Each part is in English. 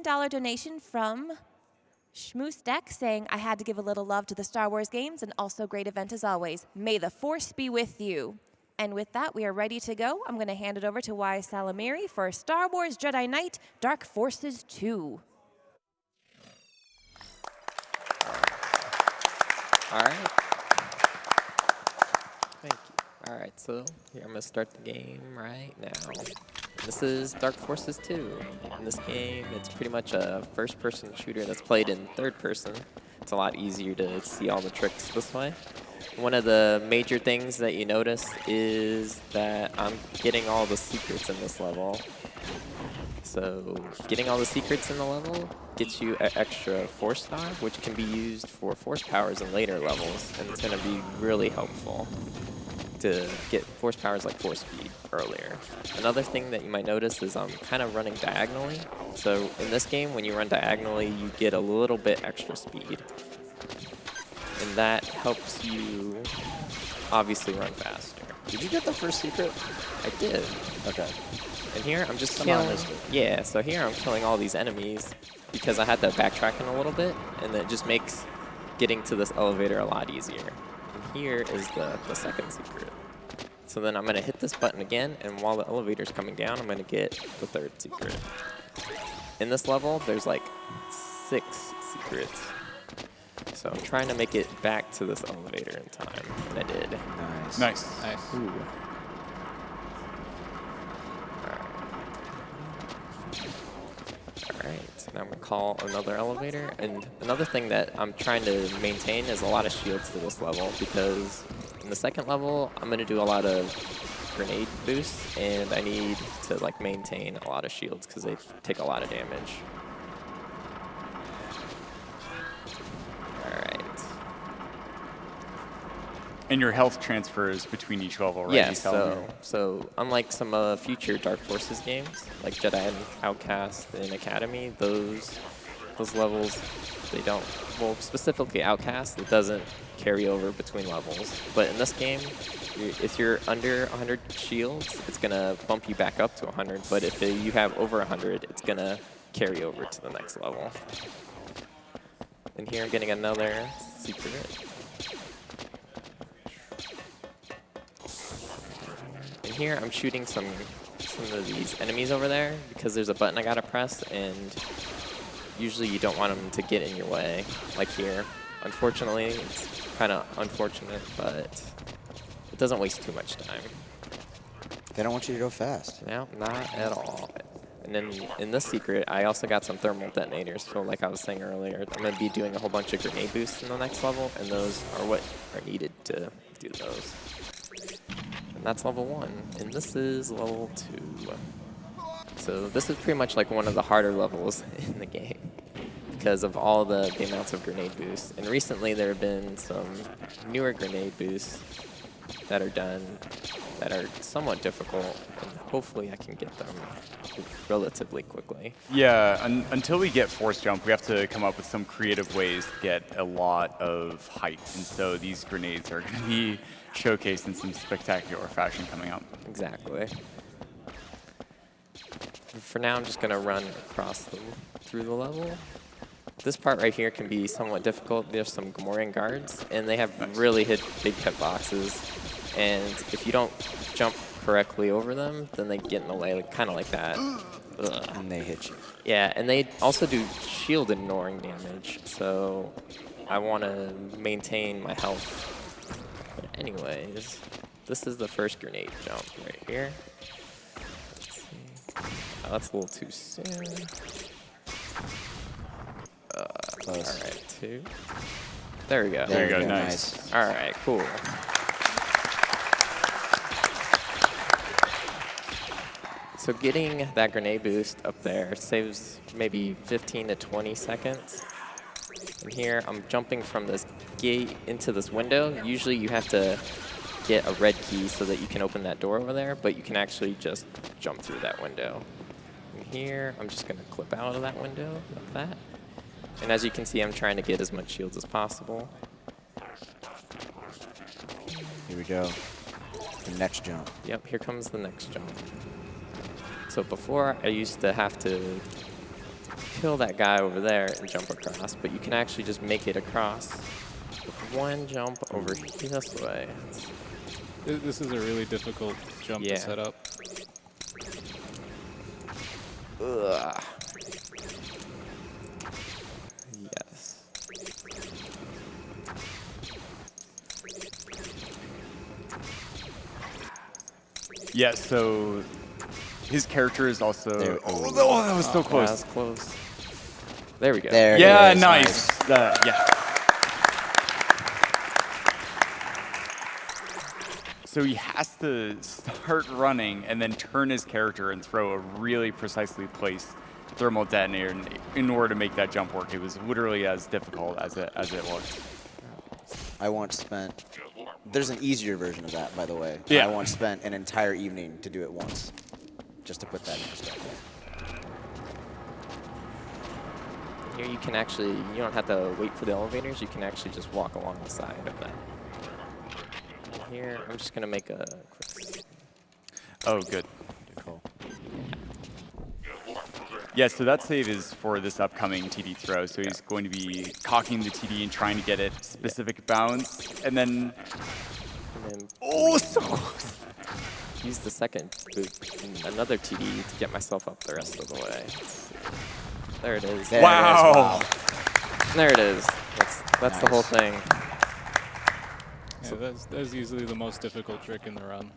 $15 donation from Schmoose Deck saying, I had to give a little love to the Star Wars games and also great event as always. May the Force be with you. And with that, we are ready to go. I'm going to hand it over to ysalamiri for Star Wars Jedi Knight Dark Forces 2. All right. Thank you. All right, so here I'm going to start the game right now. This is Dark Forces 2. In this game, it's pretty much a first-person shooter that's played in third person. It's a lot easier to see all the tricks this way. One of the major things that you notice is that I'm getting all the secrets in this level. So getting all the secrets in the level gets you an extra force star, which can be used for force powers in later levels, and it's going to be really helpful to get force powers like force speed earlier. Another thing that you might notice is I'm kind of running diagonally. So in this game, when you run diagonally, you get a little bit extra speed. And that helps you obviously run faster. Did you get the first secret? I did. Okay. And here I'm just killing. Yeah, so here I'm killing all these enemies because I had that backtracking a little bit, and that just makes getting to this elevator a lot easier. And here is the second secret. So then I'm going to hit this button again, and while the elevator's coming down, I'm going to get the third secret. In this level, there's like 6 secrets. So I'm trying to make it back to this elevator in time, and I did. Nice. Nice. Nice. Ooh. Alright, so now I'm going to call another elevator. And another thing that I'm trying to maintain is a lot of shields to this level, because in the second level, I'm going to do a lot of grenade boosts, and I need to like maintain a lot of shields because they take a lot of damage. And your health transfers between each level, right? Yeah, so unlike some future Dark Forces games, like Jedi and Outcast and Academy, those levels, they don't, well, specifically Outcast, it doesn't carry over between levels. But in this game, if you're under 100 shields, it's going to bump you back up to 100. But if you have over 100, it's going to carry over to the next level. And here I'm getting another secret. And here I'm shooting some of these enemies over there because there's a button I gotta press, and usually you don't want them to get in your way, like here. Unfortunately, it's kind of unfortunate, but it doesn't waste too much time. They don't want you to go fast. No, not at all. And then in this secret, I also got some thermal detonators. So like I was saying earlier, I'm going to be doing a whole bunch of grenade boosts in the next level, and those are what are needed to do those. And that's level 1, and this is level 2. So this is pretty much like one of the harder levels in the game because of all the amounts of grenade boosts. And recently there have been some newer grenade boosts that are done that are somewhat difficult, and hopefully I can get them relatively quickly. Yeah, until we get Force Jump, we have to come up with some creative ways to get a lot of height. And so these grenades are going to be showcased in some spectacular fashion coming up. Exactly. For now, I'm just going to run across them through the level. This part right here can be somewhat difficult. There's some Gamorrean guards, and they have really big hitboxes. And if you don't jump correctly over them, then they get in the way, like, kind of like that. Ugh. And they hit you. Yeah, and they also do shield ignoring damage, so I want to maintain my health. But anyways, this is the first grenade jump right here. Let's see. Oh, that's a little too soon. Close. All right, 2. There we go. There you go, nice. All right, cool. So getting that grenade boost up there saves maybe 15 to 20 seconds. And here I'm jumping from this gate into this window. Usually you have to get a red key so that you can open that door over there, but you can actually just jump through that window. And here I'm just going to clip out of that window like that. And as you can see, I'm trying to get as much shields as possible. Here we go. The next jump. Yep, here comes the next jump. So before, I used to have to kill that guy over there and jump across, but you can actually just make it across with one jump over this way. This is a really difficult jump Yeah. to set up. Ugh. Yes. Yeah, so his character is also. There- Oh, that was so Yeah, close. that's close. There we go. There it Yeah, is, nice. Yeah. So he has to start running and then turn his character and throw a really precisely placed thermal detonator in order to make that jump work. It was literally as difficult as it looked. I once spent. There's an easier version of that, by the way. Yeah. I once spent an entire evening to do it once, just to put that in perspective. Here you can actually, you don't have to wait for the elevators, you can actually just walk along the side of that. Here, I'm just gonna make a quick. Oh, good. Cool. Yeah, so that save is for this upcoming TD throw. So he's going to be cocking the TD and trying to get it specific bounce, and then And then oh, so close. use the second boot, and another TD to get myself up the rest of the way. There it is. There it is, Wow. There it is. That's the whole Nice. thing. Yeah, that's usually the most difficult trick in the run.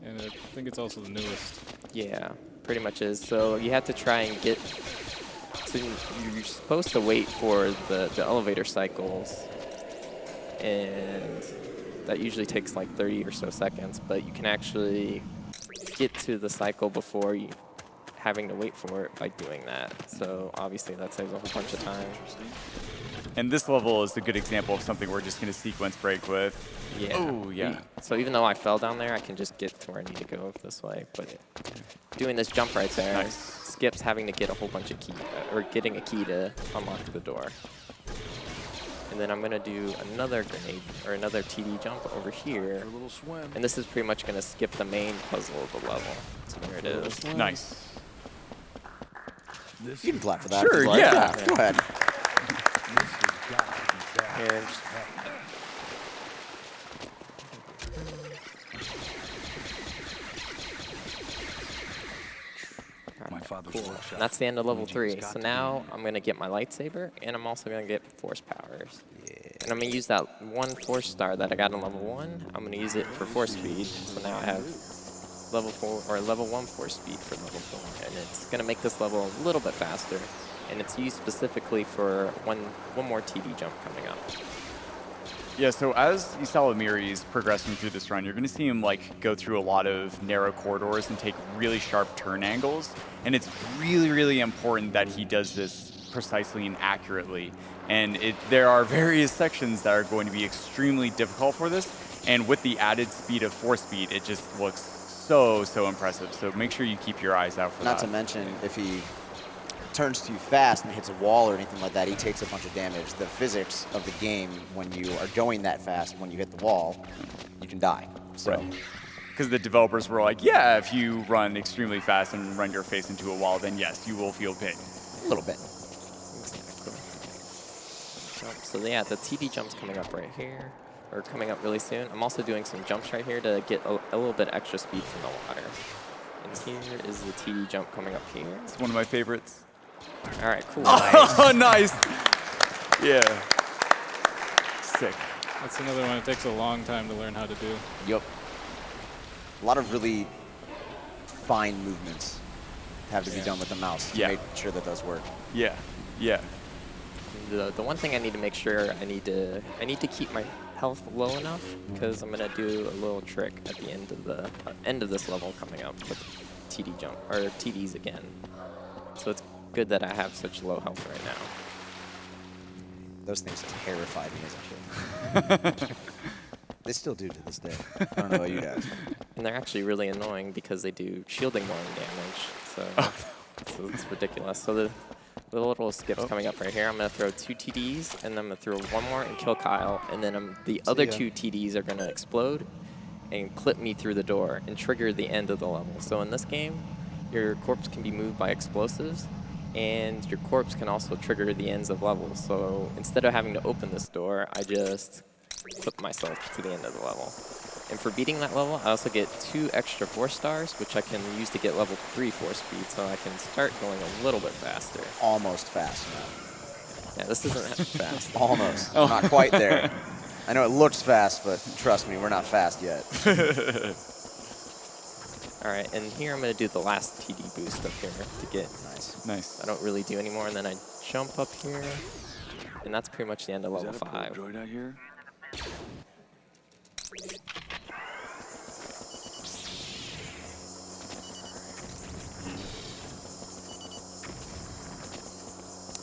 And I think it's also the newest. Yeah, pretty much is. So you have to try and get to, you're supposed to wait for the elevator cycles, and that usually takes like 30 or so seconds, but you can actually get to the cycle before you having to wait for it by doing that. So obviously that saves a whole bunch of time. And this level is a good example of something we're just going to sequence break with. Yeah. Oh, yeah. So even though I fell down there, I can just get to where I need to go this way. But doing this jump right there Nice. skips having to get a whole bunch of key, or getting a key to unlock the door. And then I'm gonna do another grenade, or another TD jump over here. And this is pretty much gonna skip the main puzzle of the level. So there it is. Nice. You can clap for that. Sure, if you'd like. yeah. Go ahead. Here, just cool. And that's the end of level 3. So now I'm going to get my lightsaber, and I'm also going to get force powers. And I'm going to use that one force star that I got in level 1. I'm going to use it for force speed. So now I have level 4 or level 1 force speed for level 4. And it's going to make this level a little bit faster. And it's used specifically for one more TD jump coming up. Yeah, so as ysalamiri is progressing through this run, you're going to see him like go through a lot of narrow corridors and take really sharp turn angles. And it's really, really important that he does this precisely and accurately. And there are various sections that are going to be extremely difficult for this. And with the added speed of force speed, it just looks so, so impressive. So make sure you keep your eyes out for that. Not to mention, if he turns too fast and hits a wall or anything like that, he takes a bunch of damage. The physics of the game, when you are going that fast, when you hit the wall, you can die. So. Right. Because the developers were like, yeah, if you run extremely fast and run your face into a wall, then yes, you will feel pain. A little bit. Exactly. So yeah, the TD jump's coming up right here, or coming up really soon. I'm also doing some jumps right here to get a little bit extra speed from the water. And here is the TD jump coming up here. It's one of my favorites. All right, cool. Oh, nice. Yeah. Sick. That's another one. It takes a long time to learn how to do. Yep. A lot of really fine movements have to be done with the mouse to Yeah. make sure that those work. Yeah. Yeah. The one thing I need to make sure, I need to keep my health low enough, because I'm gonna do a little trick at the end of this level coming up with TD jump or TDs again. So it's good that I have such low health right now. Those things terrified me as a kid. They still do to this day. I don't know about you guys. And they're actually really annoying because they do shielding more damage. So it's ridiculous. So the little skip's coming up right here. I'm going to throw 2 TDs, and then I'm going to throw one more and kill Kyle. And then the other ya. 2 TDs are going to explode and clip me through the door and trigger the end of the level. So in this game, your corpse can be moved by explosives, And your corpse can also trigger the ends of levels. So instead of having to open this door, I just flip myself to the end of the level. And for beating that level, I also get 2 extra 4 stars, which I can use to get level 3 force speed, so I can start going a little bit faster. Almost fast enough. Yeah, this isn't fast. Almost. Not quite there. I know it looks fast, but trust me, we're not fast yet. All right, and here I'm going to do the last TD boost up here to get. Nice. I don't really do anymore, and then I jump up here, and that's pretty much the end of level 5. Droid out here?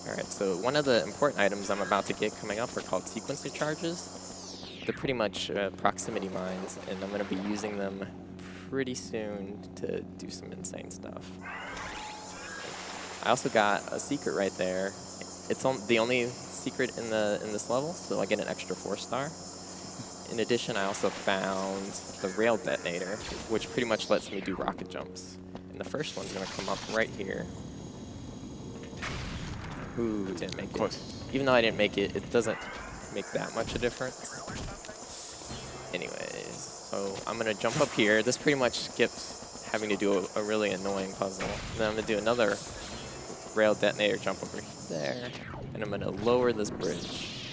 All right, so one of the important items I'm about to get coming up are called sequencer charges. They're pretty much proximity mines, and I'm going to be using them pretty soon to do some insane stuff. I also got a secret right there. It's the only secret in this level, so I get an extra 4 star. In addition, I also found the rail detonator, which pretty much lets me do rocket jumps. And the first one's going to come up right here. Ooh, didn't make it. Even though I didn't make it, it doesn't make that much a difference. Anyways, so I'm going to jump up here. This pretty much skips having to do a really annoying puzzle. And then I'm going to do another rail detonator jump over there. And I'm going to lower this bridge.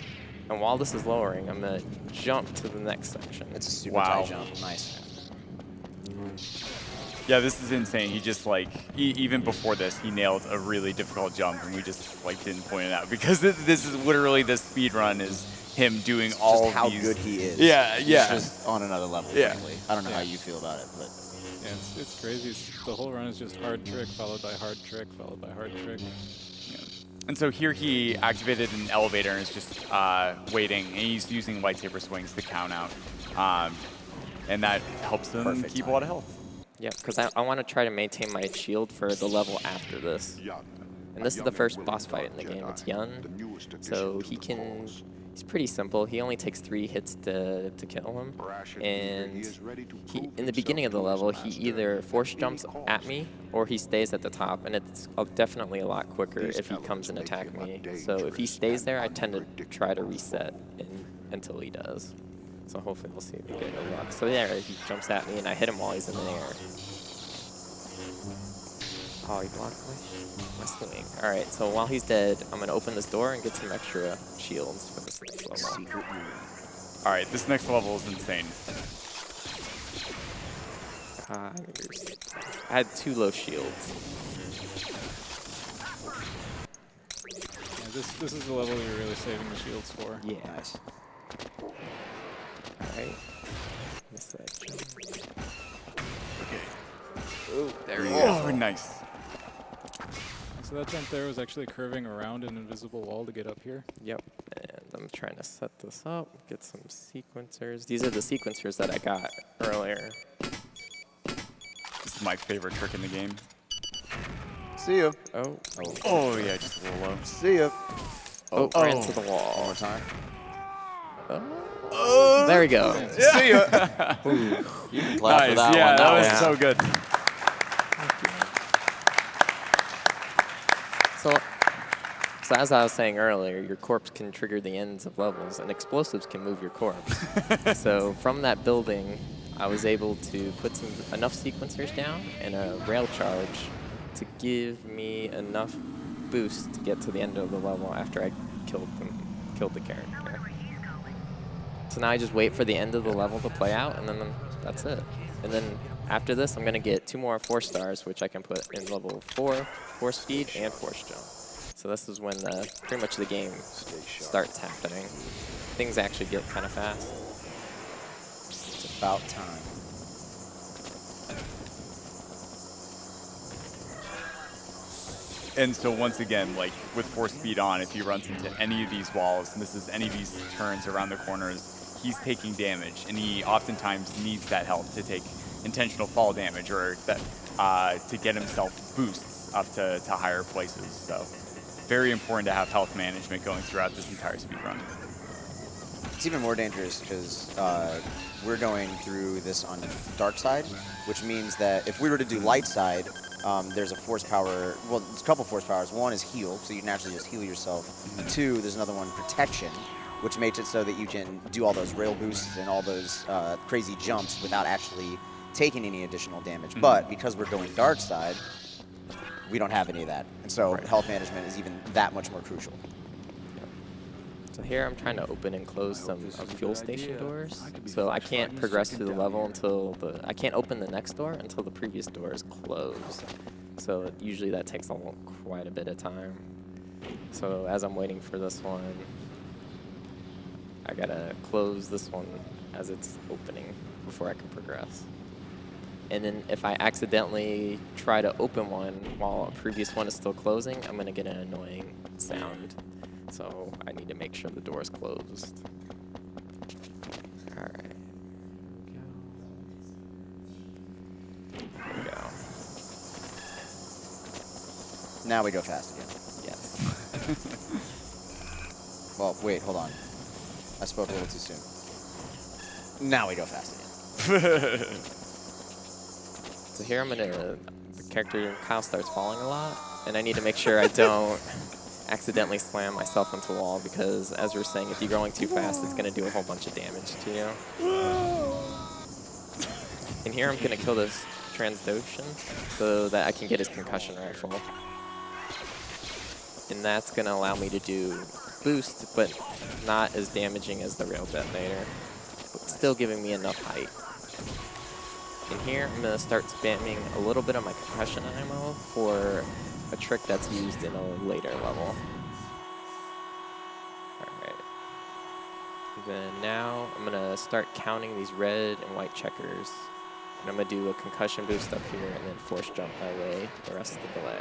And while this is lowering, I'm going to jump to the next section. It's a super tight jump. Nice. Yeah, this is insane. He just like, even before this, he nailed a really difficult jump, and we just like didn't point it out because this is literally the speed run is him doing all just how these. good he is. Yeah, yeah. He's just on another level, Yeah. frankly. I don't know how you feel about it, but Yeah, it's crazy. The whole run is just hard trick, followed by hard trick, followed by hard trick. And so here he activated an elevator and is just waiting, and he's using lightsaber swings to count out, and that helps him keep a lot of health. Yeah, because I want to try to maintain my shield for the level after this. And this is the first boss fight in the game. It's Yun. So he's pretty simple. He only takes 3 hits to kill him. And in the beginning of the level, he either force jumps at me or he stays at the top. And it's definitely a lot quicker if he comes and attacks me. So if he stays there, I tend to try to reset until he does. So hopefully we'll see if we get good luck. So there, he jumps at me and I hit him while he's in the air. Oh, he blocked my swing. All right, so while he's dead, I'm going to open this door and get some extra shields for this next level. All right, this next level is insane. I had 2 low shields. Yeah, this is the level you're really saving the shields for. Yeah. nice. All right. Missed that jump. Oh, there we go. Oh, nice. So that jump there was actually curving around an invisible wall to get up here. Yep, and I'm trying to set this up, get some sequencers. These are the sequencers that I got earlier. This is my favorite trick in the game. See ya. Oh yeah, just a little low. See ya. Oh, ran into the wall. One more time. There we go. See ya. You can clap for that yeah, one. that was one. so good. So as I was saying earlier, your corpse can trigger the ends of levels, and explosives can move your corpse. So from that building, I was able to put enough sequencers down and a rail charge to give me enough boost to get to the end of the level after I killed the character. So now I just wait for the end of the level to play out, and then that's it. And then after this, I'm going to get 2 more 4 stars, which I can put in level 4, force speed, and force jump. So this is when pretty much the game starts happening. Things actually get kind of fast. It's about time. And so once again, like with force speed on, if he runs into any of these walls, misses any of these turns around the corners, he's taking damage, and he oftentimes needs that health to take intentional fall damage or that to get himself boosts up to higher places. So very important to have health management going throughout this entire speed run. It's even more dangerous because we're going through this on dark side, which means that if we were to do light side, there's a force power. Well, there's a couple force powers. One is heal, so you naturally just heal yourself. Two, there's another one, protection, which makes it so that you can do all those rail boosts and all those crazy jumps without actually taking any additional damage. But because we're going dark side, we don't have any of that. And so health management is even that much more crucial. So here I'm trying to open and close some fuel station doors. So I can't progress through the level until I can't open the next door until the previous door is closed. So usually that takes quite a bit of time. So as I'm waiting for this one, I gotta close this one as it's opening before I can progress. And then if I accidentally try to open one while a previous one is still closing, I'm gonna get an annoying sound. So I need to make sure the door is closed. All right. There we go. Now we go fast again. Yes. Well, wait, hold on. I spoke a little too soon. Now we go fast again. So here the character Kyle starts falling a lot, and I need to make sure I don't accidentally slam myself into a wall, because as we were saying, if you're going too fast, it's going to do a whole bunch of damage to you. And here I'm going to kill this Transdotion so that I can get his concussion rifle. And that's going to allow me to do boost, but not as damaging as the rail detonator, but still giving me enough height. And here I'm going to start spamming a little bit of my concussion ammo for a trick that's used in a later level. Alright. Then now I'm going to start counting these red and white checkers. And I'm going to do a concussion boost up here and then force jump my way the rest of the way.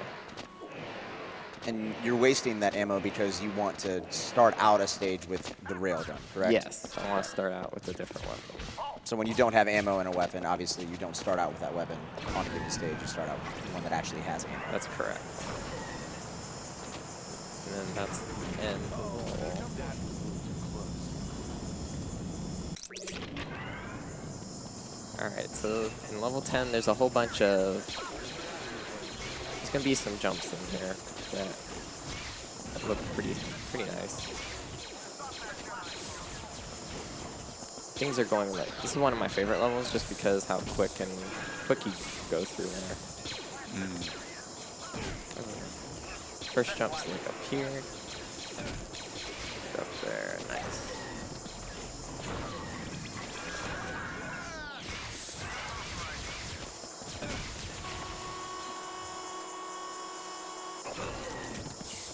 And you're wasting that ammo because you want to start out a stage with the railgun, correct? Yes, I want to start out with a different weapon. So when you don't have ammo in a weapon, obviously you don't start out with that weapon on a given stage. You start out with one that actually has ammo. That's correct. And then that's the end of the level. Alright, so in level 10, there's a whole bunch of... There's going to be some jumps in here that look pretty nice. Things are going like... This is one of my favorite levels just because how quick you go through there. First jump's like up here. Up there, nice.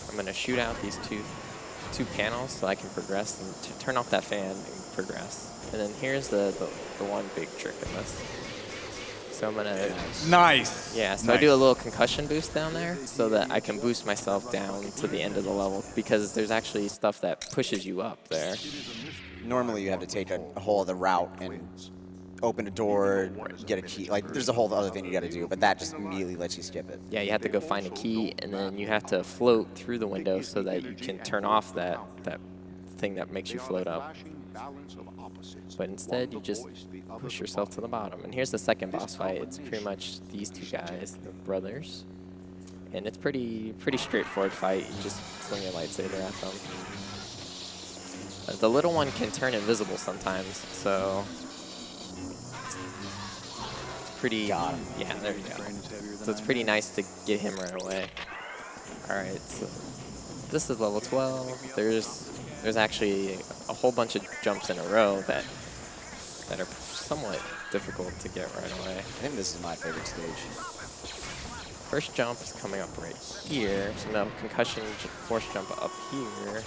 I'm gonna shoot out these two panels so I can progress and turn off that fan and progress. And then here's the one big trick in this. So I'm gonna... Nice! Yeah, so nice. I do a little concussion boost down there so that I can boost myself down to the end of the level, because there's actually stuff that pushes you up there. Normally you have to take a whole other route and open a door, get a key. Like, there's a whole other thing you got to do, but that just immediately lets you skip it. Yeah, you have to go find a key, and then you have to float through the window so that you can turn off that thing that makes you float up. But instead, you just push yourself to the bottom. And here's the second boss fight. It's pretty much these two guys, the brothers. And it's pretty straightforward fight. You just swing your lightsaber at them. The little one can turn invisible sometimes, so it's pretty... Got him. Yeah, there you go. So it's pretty nice to get him right away. All right, so this is level 12. There's actually a whole bunch of jumps in a row that are somewhat difficult to get right away. I think this is my favorite stage. First jump is coming up right here. So now concussion force jump up here.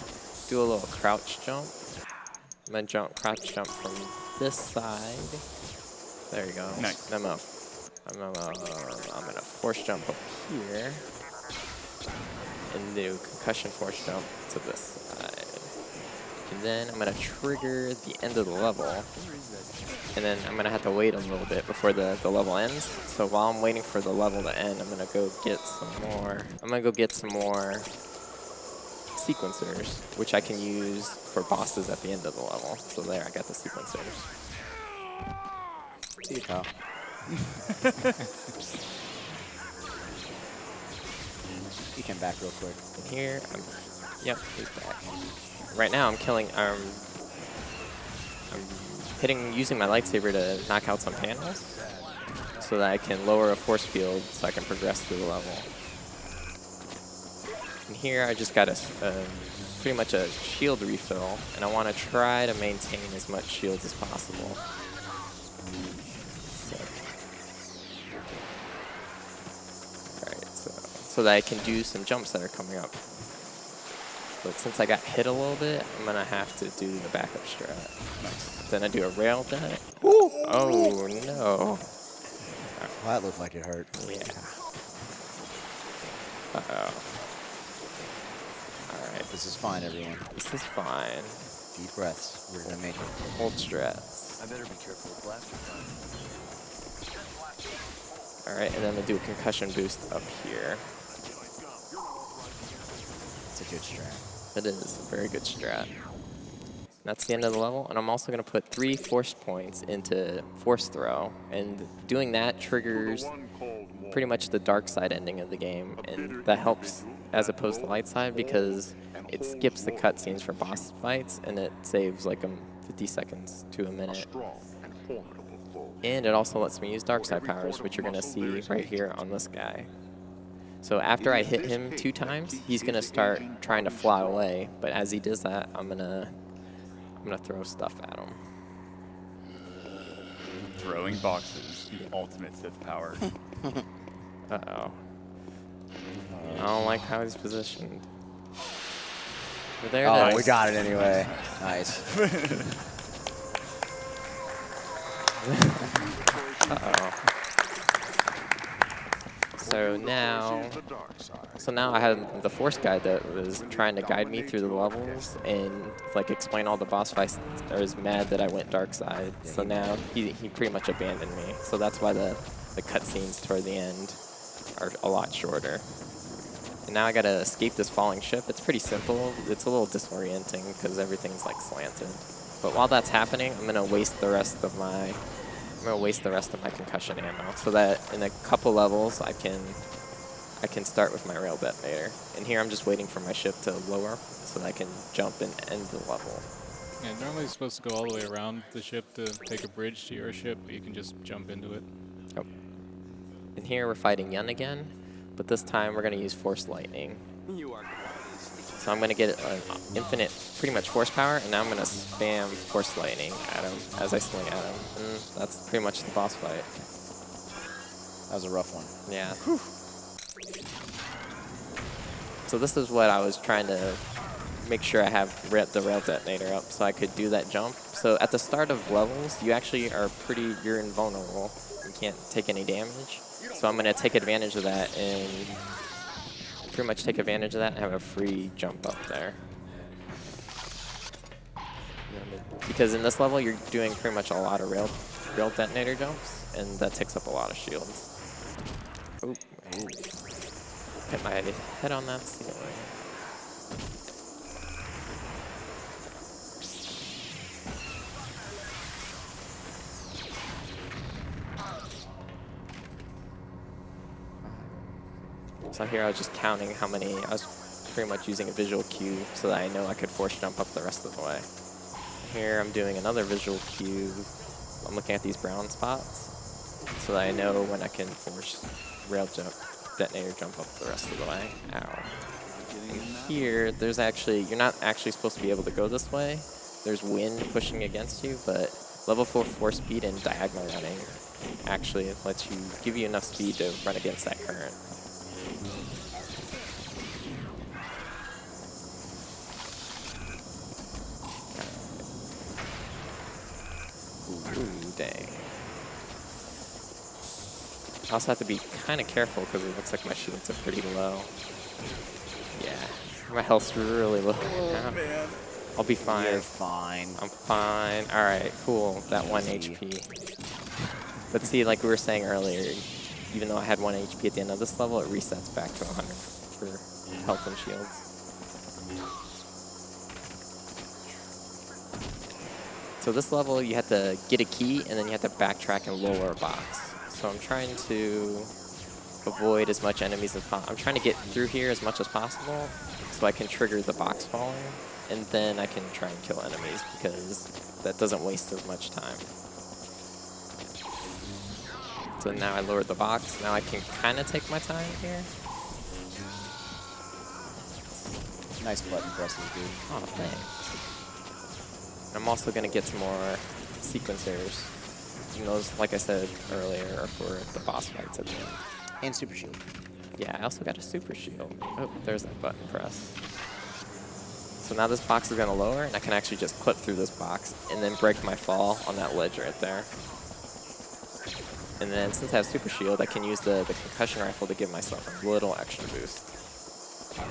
Do a little crouch jump. And then crouch jump from this side. There you go. Nice. I'm gonna force jump up here. And do concussion force jump to this side. And then I'm going to trigger the end of the level. And then I'm going to have to wait a little bit before the level ends. So while I'm waiting for the level to end, I'm going to go get some more. I'm going to go get some more sequencers, which I can use for bosses at the end of the level. So there, I got the sequencers. See you, Kyle. He came back real quick. And here, yep, he's back. Right now, I'm using my lightsaber to knock out some panels so that I can lower a force field so I can progress through the level. And here, I just got pretty much a shield refill, and I want to try to maintain as much shields as possible. So that I can do some jumps that are coming up. But since I got hit a little bit, I'm gonna have to do the backup strat. Nice. Then I do a rail deck. Oh no. Well, that looked like it hurt. Yeah. Uh-oh. Alright. This is fine, everyone. This is fine. Deep breaths. We're gonna make it. Hold strats. I better be careful with blaster fire. Alright, and then I'm gonna do a concussion boost up here. It's a good strat. It is a very good strat. That's the end of the level, and I'm also going to put 3 force points into force throw, and doing that triggers pretty much the dark side ending of the game, and that helps as opposed to light side because it skips the cutscenes for boss fights, and it saves like 50 seconds to a minute. And it also lets me use dark side powers, which you're going to see right here on this guy. So after I hit him 2 times, he's going to start trying to fly away, but as he does that, I'm gonna throw stuff at him. Throwing boxes, the ultimate Sith power. Uh-oh. I don't like how he's positioned. But there it is. Oh, we got it anyway. Nice. Uh-oh. So now I had the Force guide that was trying to guide me through the levels and like explain all the boss fights. I was mad that I went dark side. So now he pretty much abandoned me. So that's why the cutscenes toward the end are a lot shorter. And now I gotta escape this falling ship. It's pretty simple. It's a little disorienting because everything's like slanted. But while that's happening, I'm gonna waste the rest of my concussion ammo so that in a couple levels I can start with my rail detonator. And here I'm just waiting for my ship to lower so that I can jump and end the level. Yeah, normally you're supposed to go all the way around the ship to take a bridge to your ship, but you can just jump into it. Yep. And here we're fighting Yun again, but this time we're going to use Force Lightning. So I'm going to get an infinite, pretty much force power, and now I'm going to spam Force Lightning at him as I swing at him. And that's pretty much the boss fight. That was a rough one. Yeah. Whew. So this is what I was trying to make sure I have the rail detonator up so I could do that jump. So at the start of levels, you actually are you're invulnerable. You can't take any damage. So I'm going to take advantage of that and pretty much take advantage of that and have a free jump up there. Because in this level, you're doing pretty much a lot of rail detonator jumps, and that takes up a lot of shields. Ooh. Hit my head on that ceiling. So here I was just counting how many, I was pretty much using a visual cue so that I know I could force jump up the rest of the way. Here I'm doing another visual cue. I'm looking at these brown spots so that I know when I can force rail detonator jump up the rest of the way. Ow. And here, there's actually, you're not actually supposed to be able to go this way. There's wind pushing against you, but level 4 force speed and diagonal running actually lets you, give you enough speed to run against that current. Ooh, dang. I also have to be kind of careful because it looks like my shields are pretty low. Yeah, my health's really low now. Man. I'll be fine. You're fine. I'm fine. All right, cool. That 1 HP. But see, like we were saying earlier, even though I had 1 HP at the end of this level, it resets back to 100 for health and shields. So this level, you have to get a key, and then you have to backtrack and lower a box. So I'm trying to avoid as much enemies as possible. I'm trying to get through here as much as possible so I can trigger the box falling, and then I can try and kill enemies because that doesn't waste as much time. So now I lowered the box. Now I can kind of take my time here. Nice button presses, dude. Oh, thanks. I'm also going to get some more sequencers. And those, like I said earlier, are for the boss fights at the end. And super shield. Yeah, I also got a super shield. Oh, there's that button press. So now this box is going to lower, and I can actually just clip through this box and then break my fall on that ledge right there. And then since I have super shield, I can use the concussion rifle to give myself a little extra boost. Okay.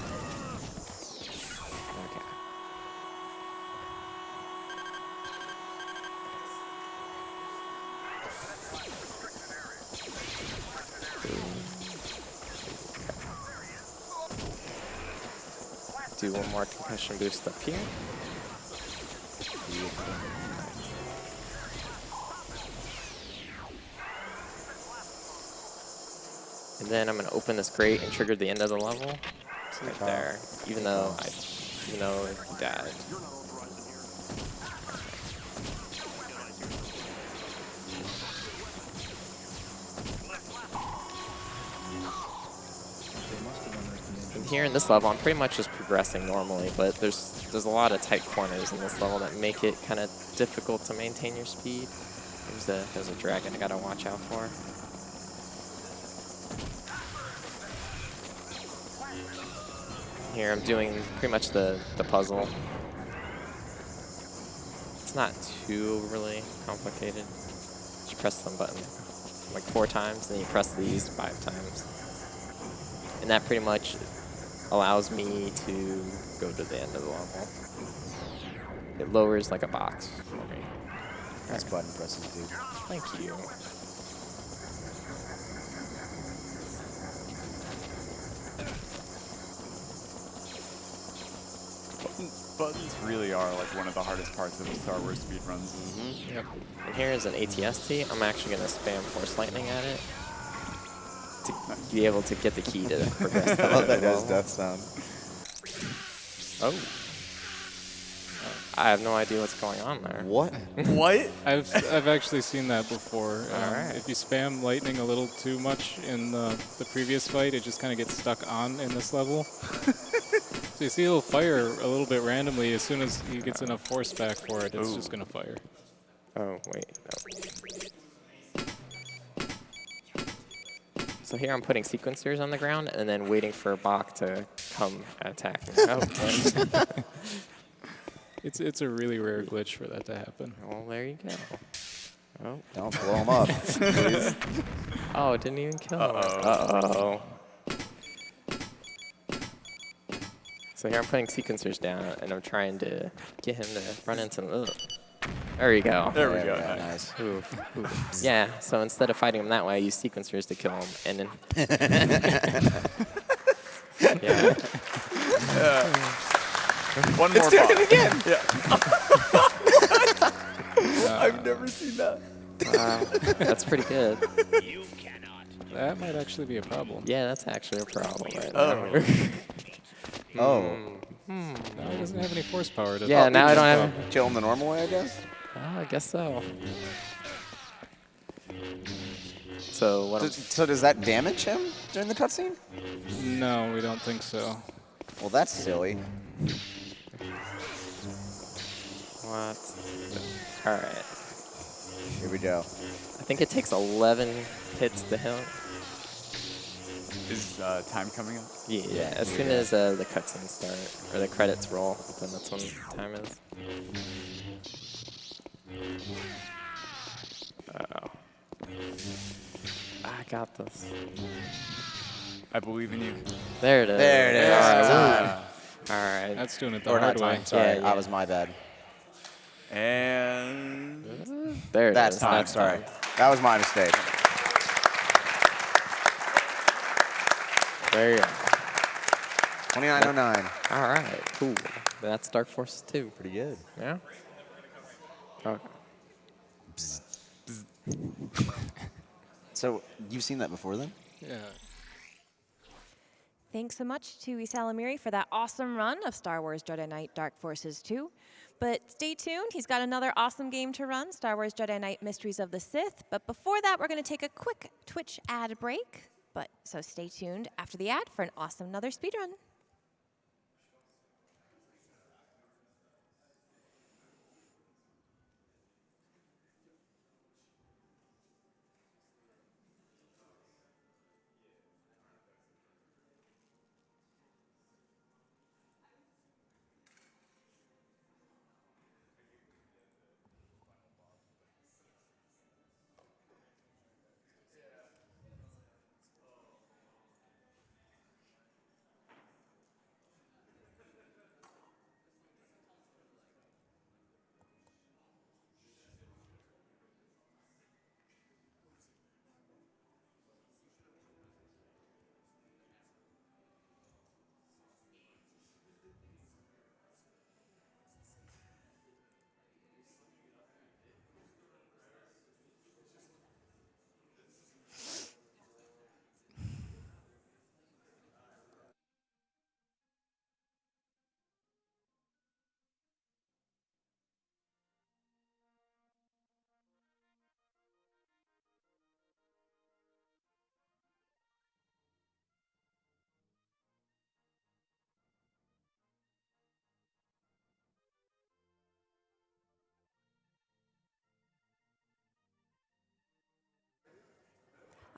Do one more concussion boost up here. And then I'm going to open this grate and trigger the end of the level. Right there. Even though it died. And here in this level, I'm pretty much just progressing normally, but there's a lot of tight corners in this level that make it kind of difficult to maintain your speed. There's a dragon I gotta watch out for. Here I'm doing pretty much the puzzle. It's not too really complicated. Just press some button like 4 times, and then you press these 5 times. And that pretty much allows me to go to the end of the level. It lowers like a box for me. Nice button presses, dude. Thank you. Buttons really are like one of the hardest parts of the Star Wars speedruns. Yep. And here is an ATST. I'm actually going to spam Force Lightning at it to be able to get the key to progress. I love that guy's death sound. Oh. I have no idea what's going on there. What? What? I've actually seen that before. Alright. If you spam lightning a little too much in the previous fight, it just kind of gets stuck on in this level. So you see it'll fire a little bit randomly. As soon as he gets enough force back for it, it's just going to fire. Oh, wait. No. So here I'm putting sequencers on the ground and then waiting for a Bach to come attack me. Oh, okay. It's a really rare glitch for that to happen. Well, there you go. Oh, Don't blow him up, please. oh, it didn't even kill him. Uh-oh. So here I'm putting sequencers down, and I'm trying to get him to run into the... There you go. There we go. Nice. Oof, oof. Yeah, so instead of fighting him that way, I use sequencers to kill him, and then... yeah. One more. It's doing it again. Yeah. I've never seen that. Wow, that's pretty good. That might actually be a problem. Yeah, that's actually a problem right Oh. now. Oh. Now he doesn't have any force power to Yeah, now I don't have... Kill him the normal way, I guess? Oh, I guess so. So what? So does that damage him during the cutscene? No, we don't think so. Well, that's silly. What? All right. Here we go. I think it takes 11 hits to hit. Is time coming up? Yeah. As soon as the cutscenes start or the credits roll, then that's when time is. Uh-oh. I got this. I believe in you. There it is. There it is. All right. Time. All right. That's doing it the Or hard not way. time. Sorry, Yeah. that was my bad. And There it That's is. time. That's Sorry. That was my mistake. There you go. 2909. All right. Cool. That's Dark Forces 2. Pretty good. Yeah? Okay. So you've seen that before then? Yeah. Thanks so much to ysalamiri for that awesome run of Star Wars Jedi Knight Dark Forces 2. But stay tuned, he's got another awesome game to run, Star Wars Jedi Knight Mysteries of the Sith. But before that, we're going to take a quick Twitch ad break. So stay tuned after the ad for an awesome another speedrun.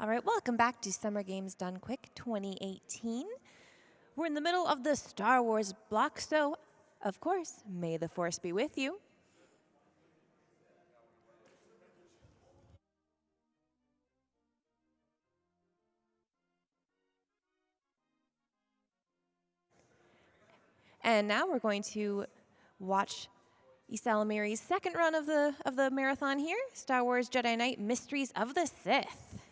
All right, welcome back to Summer Games Done Quick 2018. We're in the middle of the Star Wars block, so of course, may the Force be with you. And now we're going to watch ysalamiri's second run of the marathon here, Star Wars Jedi Knight Mysteries of the Sith.